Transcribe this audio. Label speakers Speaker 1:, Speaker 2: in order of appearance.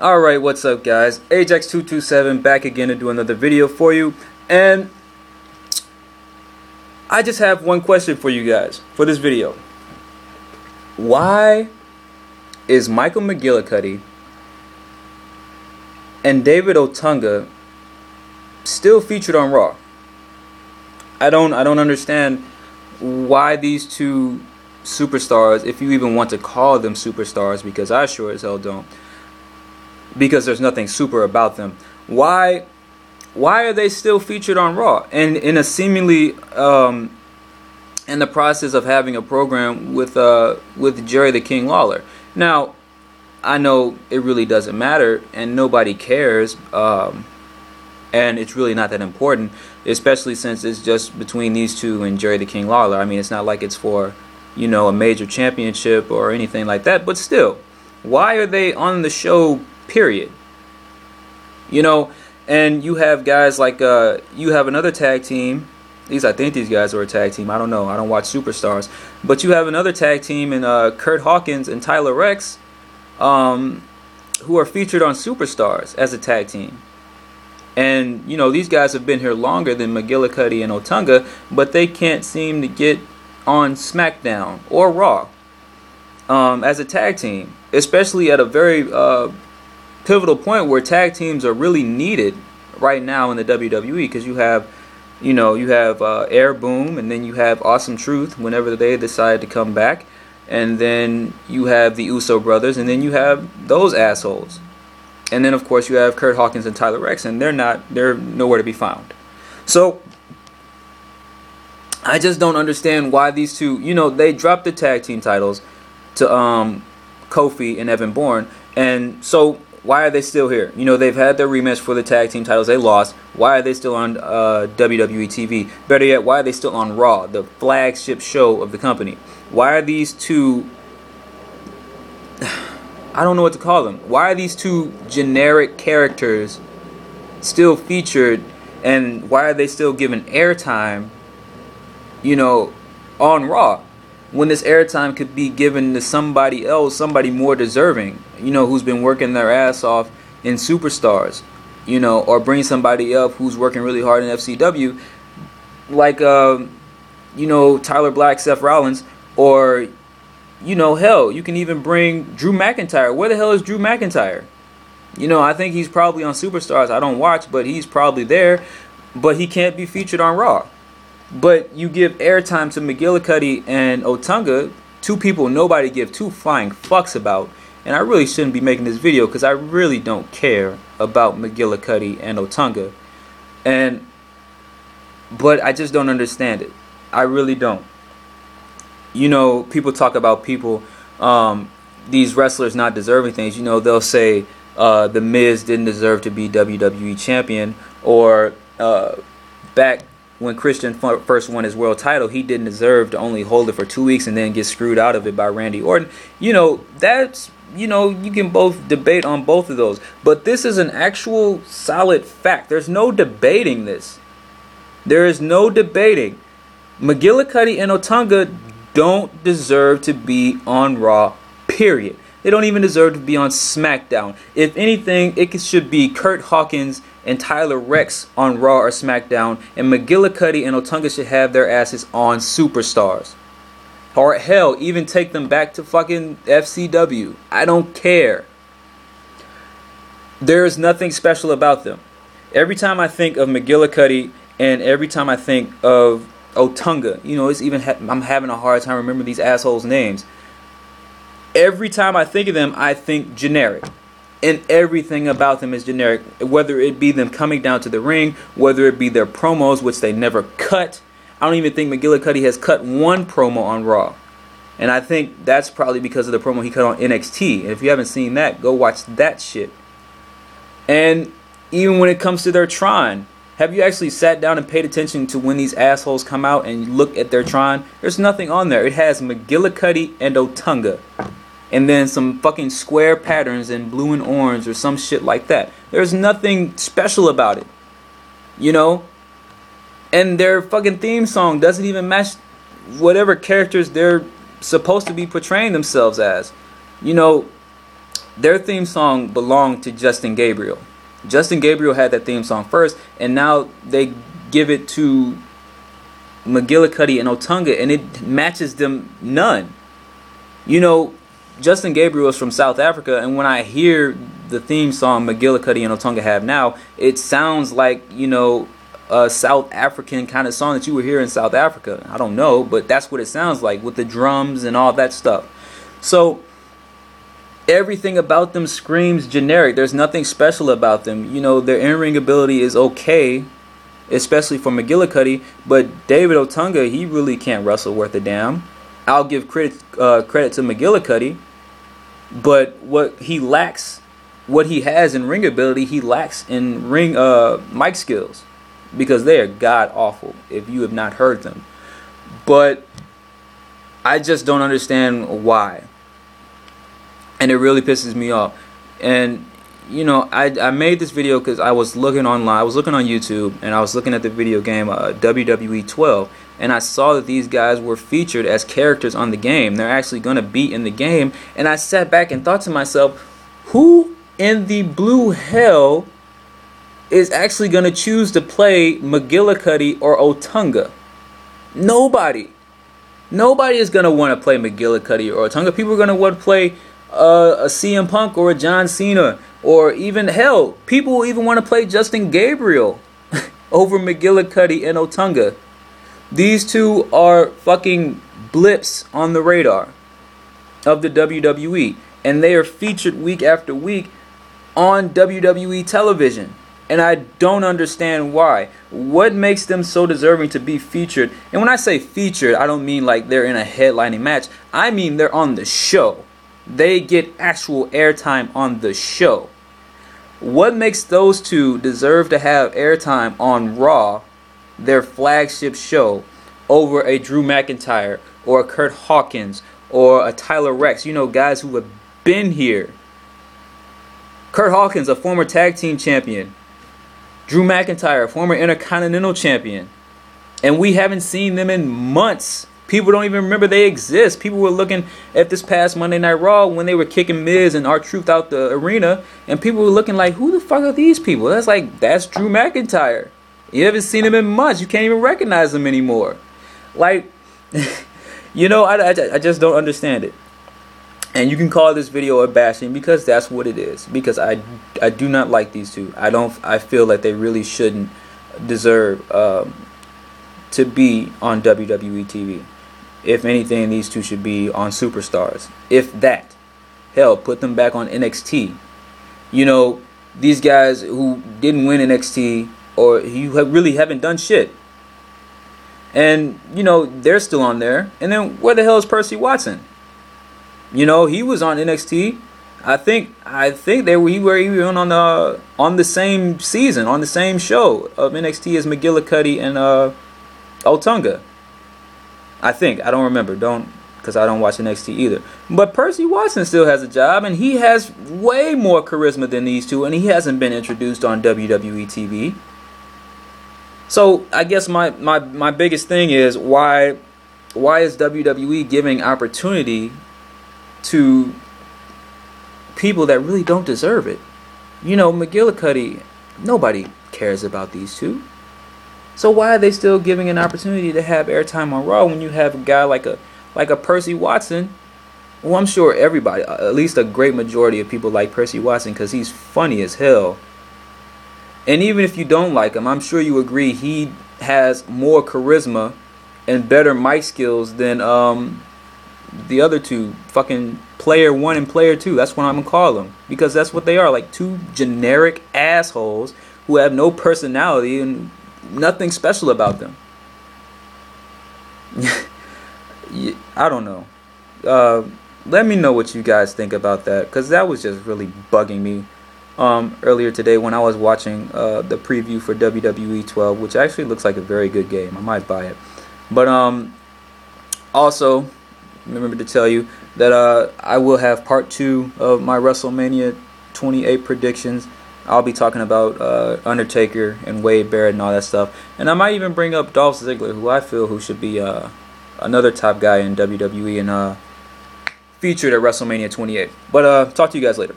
Speaker 1: Alright, what's up guys? Ajax227 back again to do another video for you. And I just have one question for you guys for this video. Why is Michael McGillicutty and David Otunga still featured on Raw? I don't understand why these two superstars, if you even want to call them superstars, because I sure as hell don't, because there's nothing super about them. Why are they still featured on Raw? And in a seemingly in the process of having a program with Jerry the King Lawler. Now, I know it really doesn't matter and nobody cares, and it's really not that important, especially since it's just between these two and Jerry the King Lawler. I mean, it's not like it's for, you know, a major championship or anything like that, but still, why are they on the show, period? You know, and you have guys like, you have another tag team. At least I think these guys are a tag team. I don't know. I don't watch Superstars. But you have another tag team in Kurt Hawkins and Tyler Rex, who are featured on Superstars as a tag team. And, you know, these guys have been here longer than McGillicutty and Otunga, but they can't seem to get on SmackDown or Raw as a tag team, especially at a very pivotal point where tag teams are really needed right now in the WWE, because you have Air Boom, and then you have Awesome Truth whenever they decide to come back, and then you have the Uso brothers, and then you have those assholes, and then of course you have Kurt Hawkins and Tyler Rex, and they're nowhere to be found. So I just don't understand why these two, you know, they dropped the tag team titles to Kofi and Evan Bourne, and so why are they still here? You know, they've had their rematch for the tag team titles. They lost. Why are they still on WWE TV? Better yet, why are they still on Raw, the flagship show of the company? Why are these two... I don't know what to call them. Why are these two generic characters still featured, and why are they still given airtime, you know, on Raw, when this airtime could be given to somebody else, somebody more deserving, you know, who's been working their ass off in Superstars, you know, or bring somebody up who's working really hard in FCW, like, you know, Tyler Black, Seth Rollins, or, you know, hell, you can even bring Drew McIntyre. Where the hell is Drew McIntyre? You know, I think he's probably on Superstars. I don't watch, but he's probably there, but he can't be featured on Raw. But you give airtime to McGillicutty and Otunga, two people nobody give two flying fucks about. And I really shouldn't be making this video because I really don't care about McGillicutty and Otunga. But I just don't understand it. I really don't. You know, people talk about people, these wrestlers not deserving things. You know, they'll say The Miz didn't deserve to be WWE champion, or back when Christian first won his world title, he didn't deserve to only hold it for 2 weeks and then get screwed out of it by Randy Orton. You know, that's, you know, you can both debate on both of those. But this is an actual solid fact. There's no debating this. There is no debating. McGillicutty and Otunga don't deserve to be on Raw, period. They don't even deserve to be on SmackDown. If anything, it should be Kurt Hawkins and Tyler Rex on Raw or SmackDown, and McGillicutty and Otunga should have their asses on Superstars. Or hell, even take them back to fucking FCW. I don't care. There is nothing special about them. Every time I think of McGillicutty and every time I think of Otunga, you know, it's even I'm having a hard time remembering these assholes' names. Every time I think of them, I think generic. And everything about them is generic. Whether it be them coming down to the ring, whether it be their promos, which they never cut. I don't even think McGillicutty has cut one promo on Raw. And I think that's probably because of the promo he cut on NXT. And if you haven't seen that, go watch that shit. And even when it comes to their Tron, have you actually sat down and paid attention to when these assholes come out and look at their Tron? There's nothing on there. It has McGillicutty and Otunga, and then some fucking square patterns in blue and orange or some shit like that. There's nothing special about it, you know? And their fucking theme song doesn't even match whatever characters they're supposed to be portraying themselves as. You know, their theme song belonged to Justin Gabriel. Justin Gabriel had that theme song first, and now they give it to McGillicutty and Otunga, and it matches them none. You know, Justin Gabriel is from South Africa, and when I hear the theme song McGillicutty and Otunga have now, it sounds like, you know, a South African kind of song that you would hear in South Africa. I don't know, but that's what it sounds like with the drums and all that stuff. So everything about them screams generic. There's nothing special about them. You know, their in-ring ability is okay, especially for McGillicutty, but David Otunga, he really can't wrestle worth a damn. I'll give credit to McGillicutty, but what he lacks, what he has in ring ability, he lacks in ring mic skills, because they are god awful if you have not heard them. But I just don't understand why, and it really pisses me off. And you know, I made this video because I was looking online, I was looking on YouTube, and I was looking at the video game WWE 12, and I saw that these guys were featured as characters on the game. They're actually going to be in the game, and I sat back and thought to myself, who in the blue hell is actually going to choose to play McGillicutty or Otunga? Nobody. Nobody is going to want to play McGillicutty or Otunga. People are going to want to play a CM Punk or a John Cena, or even, hell, people will even want to play Justin Gabriel over McGillicutty and Otunga. These two are fucking blips on the radar of the WWE, and they are featured week after week on WWE television, and I don't understand why. What makes them so deserving to be featured? And when I say featured, I don't mean like they're in a headlining match. I mean they're on the show. They get actual airtime on the show. What makes those two deserve to have airtime on Raw, their flagship show, over a Drew McIntyre or a Kurt Hawkins or a Tyler Rex? You know, guys who have been here. Kurt Hawkins, a former tag team champion. Drew McIntyre, former Intercontinental champion. And we haven't seen them in months. People don't even remember they exist. People were looking at this past Monday Night Raw when they were kicking Miz and R-Truth out the arena, and people were looking like, who the fuck are these people? That's Drew McIntyre. You haven't seen him in months. You can't even recognize him anymore. Like, you know, I just don't understand it. And you can call this video a bashing, because that's what it is. Because I do not like these two. I feel like they really shouldn't deserve to be on WWE TV. If anything, these two should be on Superstars. If that. Hell, put them back on NXT. You know, these guys who didn't win NXT, or you really haven't done shit. And, you know, they're still on there. And then where the hell is Percy Watson? You know, he was on NXT. I think they were even on the same season, on the same show of NXT as McGillicutty and Otunga. I think. I don't remember. Because I don't watch NXT either. But Percy Watson still has a job, and he has way more charisma than these two, and he hasn't been introduced on WWE TV. So I guess my biggest thing is why is WWE giving opportunity to people that really don't deserve it? You know, McGillicutty, nobody cares about these two. So why are they still giving an opportunity to have airtime on Raw when you have a guy like a Percy Watson? Well, I'm sure everybody, at least a great majority of people, like Percy Watson because he's funny as hell. And even if you don't like him, I'm sure you agree he has more charisma and better mic skills than the other two, fucking player 1 and player 2. That's what I'm gonna call them, because that's what they are, like two generic assholes who have no personality and nothing special about them. I don't know. Let me know what you guys think about that, because that was just really bugging me earlier today when I was watching the preview for WWE 12, which actually looks like a very good game. I might buy it. But also, remember to tell you that I will have part 2 of my WrestleMania 28 predictions. I'll be talking about Undertaker and Wade Barrett and all that stuff. And I might even bring up Dolph Ziggler, who I feel who should be another top guy in WWE and featured at WrestleMania 28. But talk to you guys later.